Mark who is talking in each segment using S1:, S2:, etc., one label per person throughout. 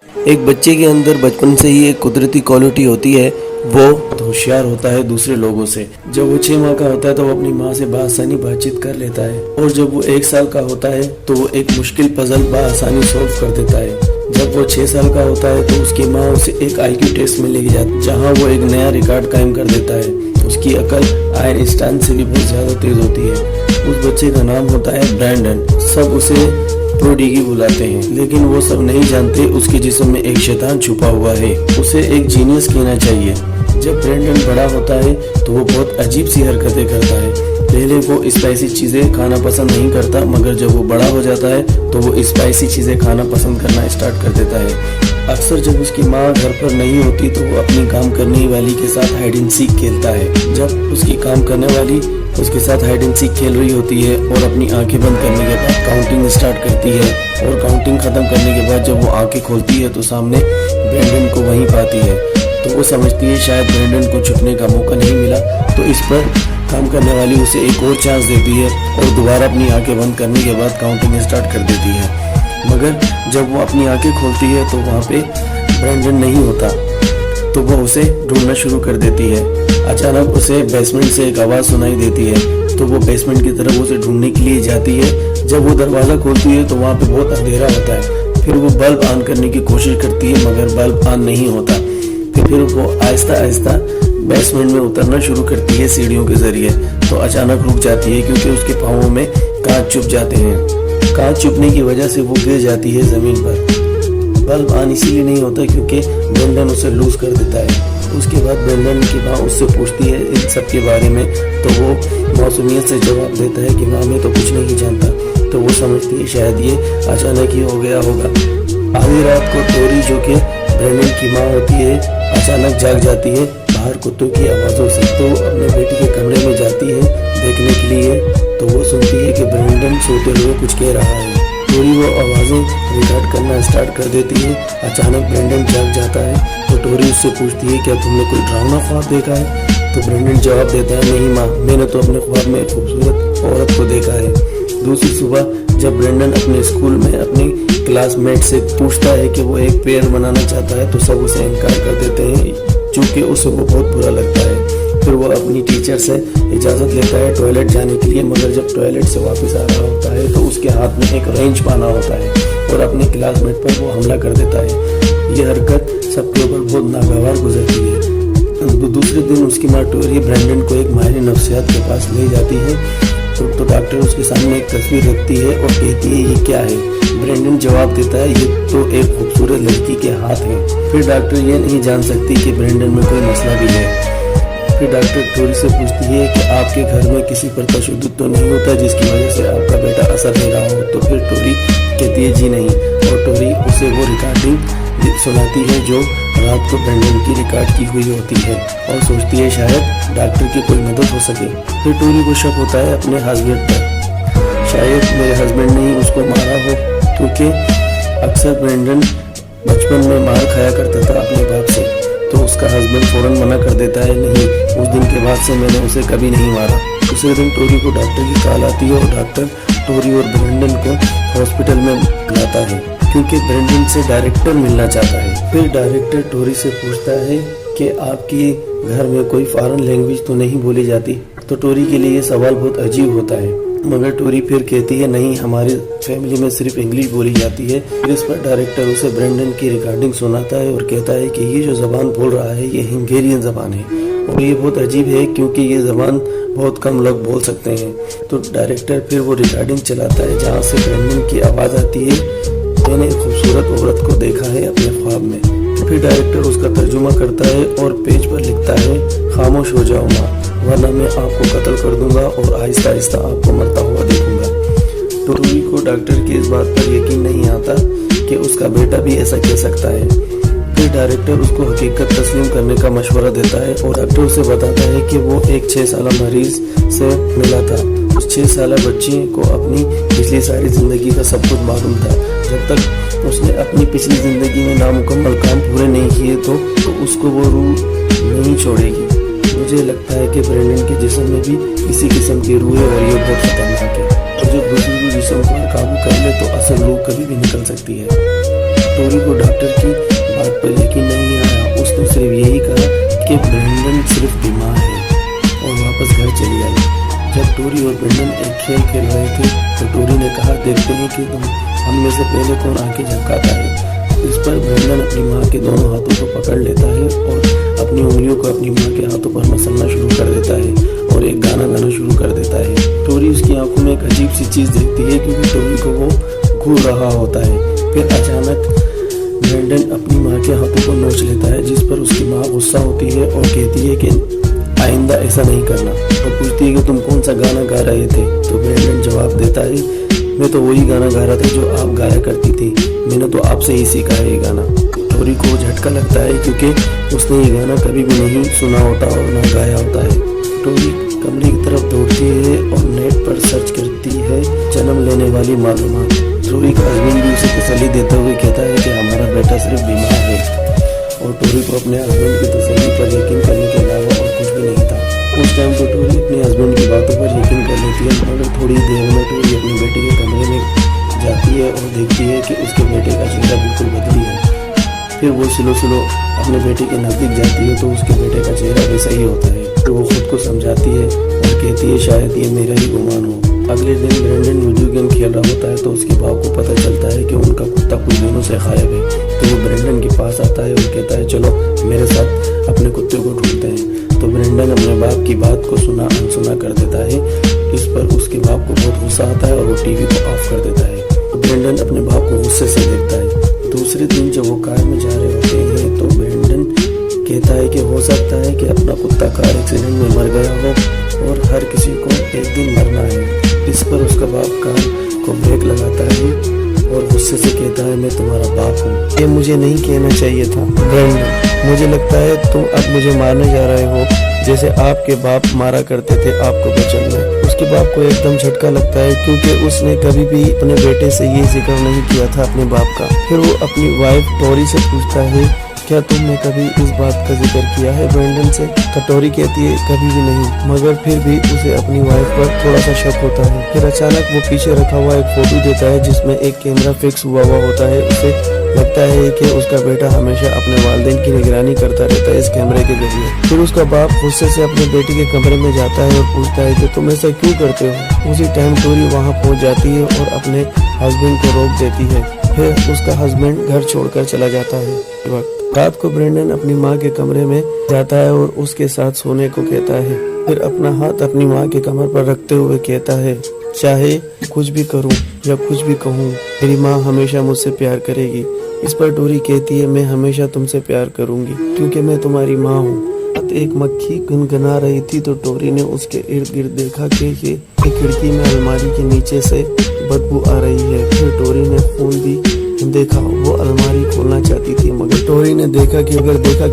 S1: ایک بچے کے اندر بچپن سے ہی ایک قدرتی کوالٹی ہوتی ہے، وہ ہوشیار ہوتا ہے دوسرے لوگوں سے۔ جب وہ 6 ماہ کا ہوتا ہے تو وہ اپنی ماں سے بآسانی بات چیت کر لیتا ہے، اور جب وہ 1 سال کا ہوتا ہے تو وہ ایک مشکل پزل بآسانی سولو کر دیتا ہے۔ جب وہ 6 سال کا ہوتا ہے تو اس کی ماں اسے ایک IQ ٹیسٹ میں لے کے جاتی ہے، جہاں وہ ایک نیا ریکارڈ قائم کر دیتا ہے۔ اس کی عقل آئنسٹائن سے بھی بہت زیادہ تیز ہوتی ہے۔ اس بچے کا نام ہوتا ہے برینڈن۔ سب اسے پروڈیگی بلاتے ہیں، لیکن وہ سب نہیں جانتے اس کے جسم میں ایک شیطان چھپا ہوا ہے۔ اسے ایک جینیس کہنا چاہیے۔ جب برینڈن بڑا ہوتا ہے تو وہ بہت عجیب سی حرکتیں کرتا ہے۔ پہلے وہ اسپائسی چیزیں کھانا پسند نہیں کرتا، مگر جب وہ بڑا ہو جاتا ہے تو وہ اسپائسی چیزیں کھانا پسند کرنا اسٹارٹ کر دیتا ہے۔ اکثر جب اس کی ماں گھر پر نہیں ہوتی تو وہ اپنی کام کرنے والی کے ساتھ ہائیڈ اینڈ سیک کھیلتا ہے۔ جب اس کی کام کرنے والی اس کے ساتھ ہائیڈ اینڈ سیک کھیل رہی ہوتی ہے اور اپنی آنکھیں بند کرنے کے بعد کاؤنٹنگ اسٹارٹ کرتی ہے، اور کاؤنٹنگ ختم کرنے کے بعد جب وہ آنکھیں کھولتی ہے تو سامنے برینڈن کو وہیں پاتی ہے۔ تو وہ سمجھتی ہے شاید برینڈن کو چھپنے کا موقع نہیں ملا، تو اس پر کام کرنے والی اسے ایک اور چانس دیتی ہے اور دوبارہ اپنی آنکھیں بند کرنے کے بعد کاؤنٹنگ اسٹارٹ کر دیتی ہے۔ مگر جب وہ اپنی آنکھیں کھولتی ہے تو وہاں پہ برینڈن نہیں ہوتا، تو وہ اسے ڈھونڈنا شروع کر دیتی ہے۔ اچانک اسے بیسمنٹ سے ایک آواز سنائی دیتی ہے، تو وہ بیسمنٹ کی طرف اسے ڈھونڈنے کے لیے جاتی ہے۔ جب وہ دروازہ کھولتی ہے تو وہاں پہ بہت اندھیرا ہوتا ہے۔ پھر وہ بلب آن کرنے کی کوشش کرتی ہے، مگر بلب آن نہیں ہوتا۔ پھر وہ آہستہ آہستہ بیسمنٹ میں اترنا شروع کرتی ہے سیڑھیوں کے ذریعے، تو اچانک رک جاتی ہے کیونکہ اس کے پاؤں میں کانچ چبھ جاتے ہیں۔ کانچ چبھنے کی وجہ سے وہ گر جاتی ہے زمین پر۔ بلب آن اسی لیے نہیں ہوتا کیونکہ برینڈن اسے لوز کر دیتا ہے۔ اس کے بعد برینڈن کی ماں اس سے پوچھتی ہے ان سب کے بارے میں، تو وہ معصومیت سے جواب دیتا ہے کہ ماں میں تو کچھ نہیں جانتا۔ تو وہ سمجھتی ہے شاید یہ اچانک ہی ہو گیا ہوگا۔ آدھی رات کو ٹوری، جو کہ برینڈن کی ماں ہوتی ہے، اچانک جاگ جاتی ہے باہر کتوں کی آوازوں سے۔ تو وہ اپنے بیٹی کے کمرے میں جاتی ہے دیکھنے کے لیے، تو وہ سنتی ہے کہ برینڈن سوتے ہوئے کچھ کہہ رہا ہے۔ ٹوری وہ آوازیں ریکارڈ کرنا اسٹارٹ کر دیتی ہے۔ اچانک برینڈن جاگ جاتا ہے تو ٹوری اس سے پوچھتی ہے کیا تم نے کوئی ڈراؤنا خواب دیکھا ہے؟ تو برینڈن جواب دیتا ہے نہیں ماں، میں نے تو اپنے خواب میں ایک خوبصورت عورت کو دیکھا ہے۔ دوسری صبح جب برینڈن اپنے اسکول میں اپنی کلاس میٹ سے پوچھتا ہے کہ وہ ایک پیئر بنانا چاہتا ہے تو سب اسے انکار کر دیتے ہیں، چونکہ اسے وہ بہت برا لگتا ہے۔ پھر وہ اپنی ٹیچر سے اجازت لیتا ہے ٹوائلٹ جانے کے لیے، مگر جب ٹوائلٹ سے واپس آ رہا ہوتا ہے تو اس کے ہاتھ میں ایک رینچ باندھا ہوتا ہے اور اپنے کلاس میٹ پر وہ حملہ کر دیتا ہے۔ یہ حرکت سب کے اوپر بہت ناگوار گزرتی ہے۔ دوسرے دن اس کی ماں ٹوری برینڈن کو ایک ماہر نفسیات کے پاس لے جاتی ہے، تو ڈاکٹر اس کے سامنے ایک تصویر رکھتی ہے اور کہتی ہے یہ کیا ہے؟ برینڈن جواب دیتا ہے یہ تو ایک خوبصورت لڑکی کے ہاتھ ہیں۔ پھر ڈاکٹر یہ نہیں جان سکتی کہ برینڈن میں کوئی مسئلہ بھی ہے۔ پھر ڈاکٹر ٹوری سے پوچھتی ہے کہ آپ کے گھر میں کسی پر تشدد تو نہیں ہوتا جس کی وجہ سے آپ کا بیٹا اثر لے رہا ہو؟ تو پھر ٹوری کہتی ہے جی نہیں، اور ٹوری اسے وہ ریکارڈنگ سناتی ہے جو رات کو برینڈن کی ریکارڈ کی ہوئی ہوتی ہے، اور سوچتی ہے شاید ڈاکٹر کی کوئی مدد ہو سکے۔ پھر ٹوری کو شک ہوتا ہے اپنے ہسبینڈ پر، شاید میرے ہسبینڈ نے ہی اس کو مارا ہو، کیونکہ اکثر برینڈن بچپن میں مار کھایا کرتا تھا اپنے باپ سے۔ تو اس کا ہسبینڈ فوراً منع کر دیتا ہے نہیں، اس دن کے بعد سے میں نے اسے کبھی نہیں مارا۔ دوسرے دن ٹوری کو ڈاکٹر کی کال آتی ہے اور ڈاکٹر ٹوری اور برینڈن کو ہاسپٹل میں بلاتا ہے کیونکہ برینڈن سے ڈائریکٹر ملنا چاہتا ہے۔ پھر ڈائریکٹر ٹوری سے پوچھتا ہے کہ آپ کی گھر میں کوئی فارن لینگویج تو نہیں بولی جاتی؟ تو ٹوری کے لیے یہ سوال بہت عجیب ہوتا ہے، مگر ٹوری پھر کہتی ہے نہیں، ہماری فیملی میں صرف انگلش بولی جاتی ہے۔ پھر اس پر ڈائریکٹر اسے برینڈن کی ریکارڈنگ سناتا ہے اور کہتا ہے کہ یہ جو زبان بول رہا ہے یہ ہنگیرین زبان ہے، اور یہ بہت عجیب ہے کیونکہ یہ زبان بہت کم لوگ بول سکتے ہیں۔ تو ڈائریکٹر پھر وہ ریکارڈنگ چلاتا ہے جہاں سے برینڈن کی آواز آتی ہے میں نے ایک خوبصورت عورت کو دیکھا ہے اپنے خواب میں۔ پھر ڈائریکٹر اس کا ترجمہ کرتا ہے اور پیج پر لکھتا ہے خاموش ہو جاؤ ماں، ورنہ میں آپ کو قتل کر دوں گا اور آہستہ آہستہ آپ کو مرتا ہوا دیکھوں گا۔ ٹوری کو ڈاکٹر کی اس بات پر یقین نہیں آتا کہ اس کا بیٹا بھی ایسا کہہ سکتا ہے۔ پھر ڈائریکٹر اس کو حقیقت تسلیم کرنے کا مشورہ دیتا ہے اور ڈاکٹر اسے بتاتا ہے کہ وہ ایک 6 سالہ مریض سے ملا تھا۔ اس 6 سالہ بچے کو اپنی پچھلی ساری زندگی کا سب کچھ معلوم تھا۔ جب تک اس نے اپنی پچھلی زندگی میں نامکمل کام پورے نہیں کیے تو اس کو وہ روح نہیں چھوڑے گی۔ مجھے لگتا ہے کہ برینڈن کے جسم میں بھی کسی قسم کی روح ہے اور یہ بہت خطرناک ہے، اور جب دوسری جسم پر قابو کر لے تو اصل روح کبھی بھی نکل سکتی ہے۔ टोरी को डॉक्टर की बात पर यकीन नहीं आया। उसने सिर्फ यही कहा कि ब्रेंडन सिर्फ बीमार है और वापस घर चली आई। जब टोरी और ब्रेंडन एक खेल खेल रहे थे तो टोरी ने कहा, देखते हैं कि हम में से पहले कौन आंखें झपकाता है। इस पर ब्रेंडन अपनी माँ के दोनों हाथों को पकड़ लेता है और अपनी उंगलियों को अपनी माँ के हाथों पर मसलना शुरू कर देता है और एक गाना गाना शुरू कर देता है। टोरी उसकी आंखों में एक अजीब सी चीज़ देखती है क्योंकि टोरी को वो घूर रहा होता है। फिर अचानक ब्रेंडन अपनी माँ के हाथों को नोच लेता है, जिस पर उसकी माँ गुस्सा होती है और कहती है कि आइंदा ऐसा नहीं करना, और पूछती है कि तुम कौन सा गाना गा रहे थे। तो ब्रेंडन जवाब देता है, मैं तो वही गाना गा रहा था जो आप गाया करती थी, मैंने तो आपसे ही सीखा है ये गाना। टोरी को झटका लगता है क्योंकि उसने ये गाना कभी भी नहीं सुना होता और ना गाया होता है। टोरी कमरे की तरफ दौड़ती है और नेट पर सर्च करती है जन्म लेने वाली मालूमात। टोरी का हस्बैंड भी उसे तसल्ली देते हुए कहता है कि हमारा बेटा सिर्फ बीमार है, और टोरी को अपने हस्बैंड की तसल्ली पर यकीन करने के अलावा और कुछ भी नहीं था। उस टाइम तो टोरी अपने हस्बैंड की बातों पर यकीन कर लेती है, मगर थोड़ी देर में टोरी अपने बेटे के कमरे में जाती है और देखती है कि उसके बेटे का चेहरा बिल्कुल बदली है। फिर वो स्लो अपने बेटे के नज़दीक जाती है तो उसके बेटे का चेहरा वैसा ही होता है। फिर वो खुद को समझाती है और कहती है शायद ये मेरा ही गुमान हो। अगले दिन ब्रेंडन वीडियो गेम खेल रहा होता है तो उसके बाप को पता चलता है कि उनका कुत्ता कुछ दिनों से गायब है। तो वो ब्रेंडन के पास आता है और कहता है, चलो मेरे साथ अपने कुत्ते को ढूंढते हैं। तो ब्रेंडन अपने बाप की बात को सुना अनसुना कर देता है। इस पर उसके बाप को बहुत गुस्सा आता है और वो टीवी को ऑफ कर देता है। तो ब्रेंडन अपने बाप को गुस्से से देखता है। दूसरे दिन जब वो कार में जा रहे होते हैं तो ब्रेंडन कहता है कि हो सकता है कि अपना कुत्ता कार एक्सीडेंट में मर गया हो और हर किसी को एक दिन मरना है। इस पर उसका बाप कार को ब्रेक लगाता है और गुस्से से कहता है, मैं तुम्हारा बाप हूँ, ये मुझे नहीं कहना चाहिए था। ब्रेंडन, मुझे लगता है तुम अब मुझे मारने जा रहे हो जैसे आपके बाप मारा करते थे आपको बचपन में। उसके बाप को एकदम झटका लगता है क्योंकि उसने कभी भी अपने बेटे से ये जिक्र नहीं किया था अपने बाप का। फिर वो अपनी वाइफ टोरी से पूछता है, क्या तुमने कभी इस बात का जिक्र किया है ब्रेंडन से? तो टोरी कहती है, कभी भी नहीं, मगर फिर भी उसे अपनी वाइफ पर थोड़ा सा शक होता है। फिर अचानक वो पीछे रखा हुआ एक फोटो देता है जिसमें एक कैमरा फिक्स हुआ होता है। उसे लगता है कि उसका बेटा हमेशा अपने वालिदैन की निगरानी करता रहता है इस कैमरे के जरिए। फिर उसका बाप गुस्से से अपने बेटे के कमरे में जाता है और पूछता है कि तुम ऐसा क्यों करते हो। उसी टाइम टोरी वहाँ पहुँच जाती है और अपने हस्बैंड को रोक देती है। फिर उसका हस्बैंड घर छोड़कर चला जाता है। रात को ब्रेंडन अपनी माँ के कमरे में जाता है और उसके साथ सोने को कहता है। फिर अपना हाथ अपनी माँ के कमर पर रखते हुए कहता है, चाहे कुछ भी करूं या कुछ भी कहूं, मेरी माँ हमेशा मुझसे प्यार करेगी। इस पर टोरी कहती है, मैं हमेशा तुमसे प्यार करूंगी क्योंकि मैं तुम्हारी माँ हूँ। एक मक्खी गुनगुना रही थी तो टोरी ने उसके इर्द गिर्द देखा कि ये खिड़की में अलमारी के नीचे से बदबू आ रही है। फिर टोरी ने खून भी देखा, वो अलमारी खोलना चाहती थी मगर टोरी ने देखा कि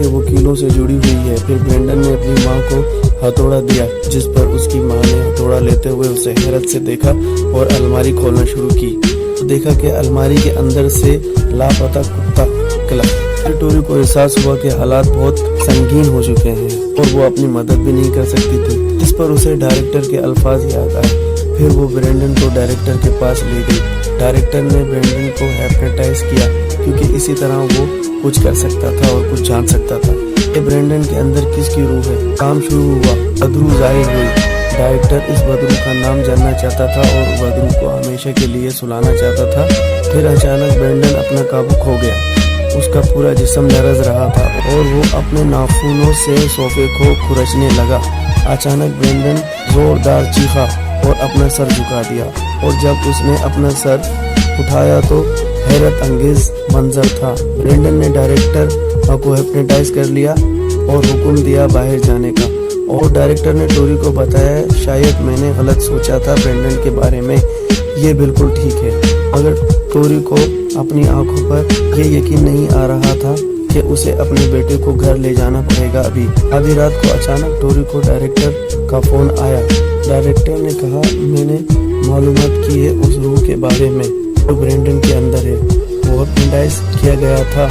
S1: वो कीलों से जुड़ी हुई है। फिर ब्रेंडन ने अपनी माँ को हथौड़ा दिया, जिस पर उसकी माँ ने हथौड़ा लेते हुए उसे हैरत से देखा और अलमारी खोलना शुरू की। तो देखा कि अलमारी के अंदर से लापता कुत्ता निकला। फिर टोरी को एहसास हुआ कि हालात बहुत संगीन हो चुके हैं और वो अपनी मदद भी नहीं कर सकती थी। इस पर उसे डायरेक्टर के अल्फाज याद आए। फिर वो ब्रेंडन को डायरेक्टर के पास ले गई। डायरेक्टर ने ब्रेंडन को हिप्नोटाइज किया क्योंकि इसी तरह वो कुछ कर सकता था और कुछ जान सकता था। ये ब्रेंडन के अंदर किसकी रूह है? काम शुरू हुआ, बदरू जाहिर हुई। डायरेक्टर इस बदरू का नाम जानना चाहता था और बदरू को हमेशा के लिए सुलाना चाहता था। फिर अचानक ब्रेंडन अपना काबू खो गया। उसका पूरा जिस्म लरज रहा था और वो अपने नाखूनों से सोफे को खुरचने लगा। अचानक ब्रेंडन जोरदार चीखा और अपना सर झुका दिया, और जब उसने अपना सर उठाया तो हैरत अंगेज मंजर था। ब्रेंडन ने डायरेक्टर को हिप्नोटाइज कर लिया और हुक्म दिया बाहर जाने का। और डायरेक्टर ने टोरी को बताया, शायद मैंने गलत सोचा था ब्रेंडन के बारे में, ये बिल्कुल ठीक है। मगर टोरी को अपनी आंखों पर यह यकीन नहीं आ रहा था कि उसे अपने बेटे को घर ले जाना पड़ेगा अभी। आधी रात को अचानक टोरी को डायरेक्टर का फोन आया। डायरेक्टर ने कहा, मैंने मालूमात की है उस रूह के बारे में जो ब्रेंडन के अंदर है। वो हिप्नोटाइज किया गया था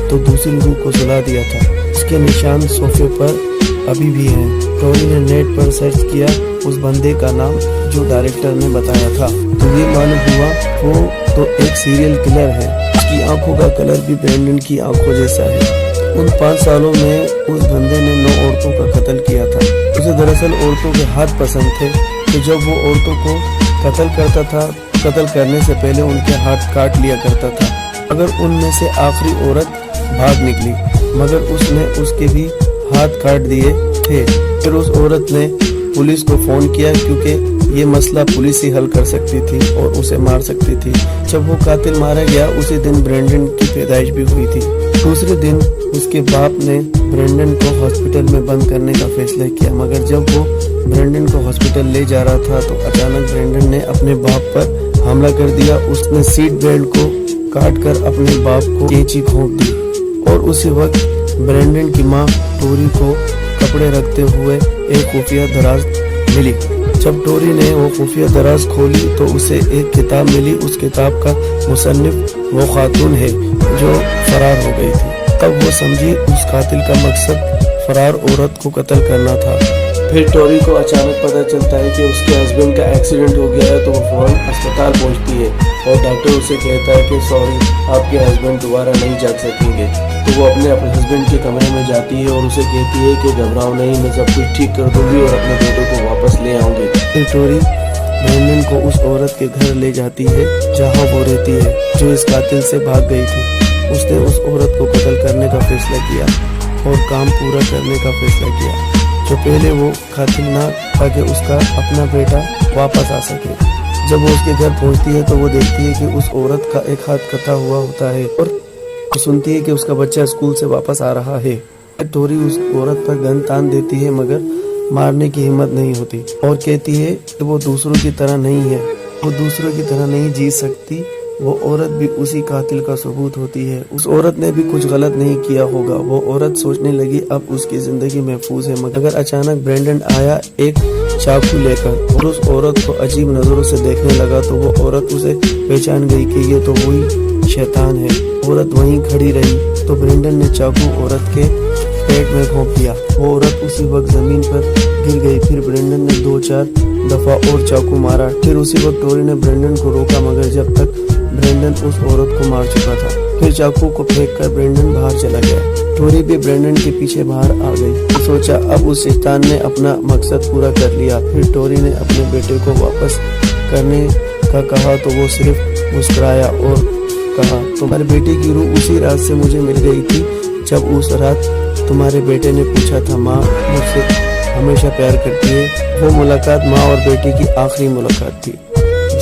S1: तो दूसरी रूह को सुला दिया था। उसके निशान सोफे पर अभी भी हैं। टोरी ने नेट पर सर्च किया उस बंदे का नाम जो डायरेक्टर ने बताया था, तो ये मालूम हुआ वो तो एक सीरियल किलर है। उसकी आंखों का कलर भी ब्रैंडन की आंखों जैसा है। उन 5 सालों में उस बंदे ने 9 औरतों का कत्ल किया था। उसे दरअसल औरतों के हाथ पसंद थे, तो जब वो औरतों को कत्ल करता था, कत्ल करने से पहले उनके हाथ काट लिया करता था। अगर उनमें से आखिरी औरत भाग निकली, मगर उसने उसके भी हाथ काट दिए थे। फिर उस औरत ने पुलिस को फोन किया, क्योंकि ये मसला पुलिस ही हल कर सकती थी और उसे मार सकती थी। जब वो कातिल मारा गया, उसी दिन ब्रैंडन की पैदाइश भी हुई थी। दूसरे दिन उसके बाप ने ब्रैंडन को हॉस्पिटल में बंद करने का फैसला किया, मगर जब वो ब्रैंडन को हॉस्पिटल ले जा रहा था तो अचानक ब्रैंडन ने अपने बाप पर हमला कर दिया। उसने सीट बेल्ट को काट कर अपने बाप को कैंची घोंप दी और उसी वक्त ब्रैंडन की माँ टोरी को कपड़े रखते हुए एक खुफिया दराज मिली। जब टोरी ने वो खुफिया दराज खोली तो उसे एक किताब मिली। उस किताब का मुसन्निफ वो खातून है जो फरार हो गई थी। तब वो समझी उस कातिल का मकसद फरार औरत को कत्ल करना था। फिर टोरी को अचानक पता चलता है कि उसके हस्बैंड का एक्सीडेंट हो गया है, तो वो फौरन अस्पताल पहुंचती है और डॉक्टर उसे कहता है कि सॉरी, आपके हस्बैंड दोबारा नहीं जाग सकेंगे। तो वो अपने हस्बैंड के कमरे में जाती है और उसे कहती है कि घबराओ नहीं, मैं सब कुछ ठीक कर दूंगी और अपने बेटे को वापस ले आऊंगी। फिर टोरी ब्रैंडन को उस औरत के घर ले जाती है जहां वो रहती है, जो इस कातिल से भाग गई थी। उसने उस औरत को कत्ल करने का फैसला किया और काम पूरा करने का फैसला किया, जो पहले वो कातिल ना, ताकि उसका अपना बेटा वापस आ सके। जब वो उसके घर पहुंचती है तो वो देखती है कि उस औरत का एक हाथ कटा हुआ होता है और सुनती है कि उसका बच्चा स्कूल से वापस आ रहा है। टोरी उस औरत पर गन तान देती है, मगर मारने की हिम्मत नहीं होती और कहती है कि वो दूसरों की तरह नहीं है, वो दूसरों की तरह नहीं जी सकती। वो औरत भी उसी कातिल का सबूत होती है। उस औरत ने भी कुछ गलत नहीं किया होगा। वो औरत सोचने लगी अब उसकी जिंदगी महफूज है, मगर अचानक ब्रैंडन आया एक चाकू लेकर और उस औरत को अजीब नजरों से देखने लगा। तो वो औरत उसे पहचान गई कि ये तो वही शैतान है। औरत वहीं खड़ी रही तो ब्रैंडन ने चाकू औरत के पेट में घोंप दिया। वो औरत उसी वक्त जमीन पर गिर गई। फिर ब्रैंडन ने 2-4 दफा और चाकू मारा। फिर उसी वक्त टोरी ने ब्रैंडन को रोका, मगर जब तक ब्रैंडन उस औरत को मार चुका था। फिर चाकू को फेंककर ब्रैंडन बाहर चला गया। टोरी भी ब्रैंडन के पीछे बाहर आ गई। सोचा अब उस शैतान ने अपना मकसद पूरा कर लिया। फिर टोरी ने अपने बेटे को वापस करने का कहा तो वो सिर्फ मुस्कुराया और कहा, तुम्हारे बेटे की रूह उसी रात से मुझे मिल गई थी जब उस रात तुम्हारे बेटे ने पूछा था माँ मुझसे हमेशा प्यार करती है। वो मुलाकात माँ और बेटे की आखिरी मुलाकात थी,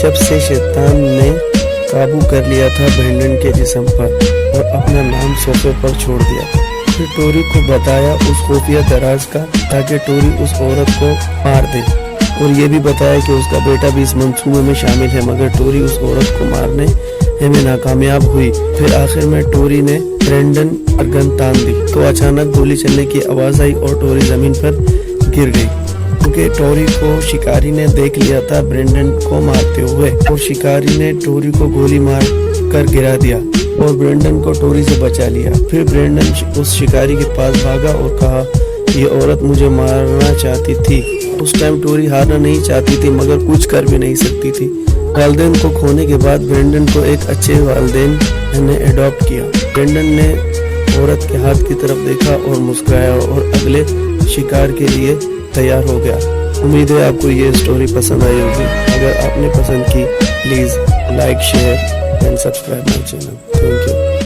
S1: जब से शैतान ने काबू कर लिया था ब्रैंडन के जिस्म पर और अपना नाम सोफे पर छोड़ दिया। फिर टोरी को बताया उस खुफिया दराज का, ताकि टोरी उस औरत को मार दे, और ये भी बताया कि उसका बेटा भी इस मंसूबे में शामिल है, मगर टोरी उस औरत को मारने में नाकामयाब हुई। फिर आखिर में टोरी ने ब्रैंडन पर गन तान दी तो अचानक गोली चलने की आवाज आई और टोरी जमीन पर गिर गई, क्योंकि टोरी को शिकारी ने देख लिया था ब्रैंडन को मारते हुए, और शिकारी ने टोरी को गोली मार कर गिरा दिया और ब्रैंडन को टोरी से बचा लिया। फिर ब्रैंडन उस शिकारी के पास भागा और कहा, ये औरत मुझे मारना चाहती थी। उस टाइम टोरी हारना नहीं चाहती थी, मगर कुछ कर भी नहीं सकती थी। वालिदैन को खोने के बाद ब्रैंडन को एक अच्छे वालिदैन ने अडॉप्ट किया। ब्रैंडन ने औरत के हाथ की तरफ देखा और मुस्कुराया और अगले शिकार के लिए तैयार हो गया। उम्मीद है आपको ये स्टोरी पसंद आई होगी। अगर आपने पसंद की, please like, share and subscribe my channel. Thank you.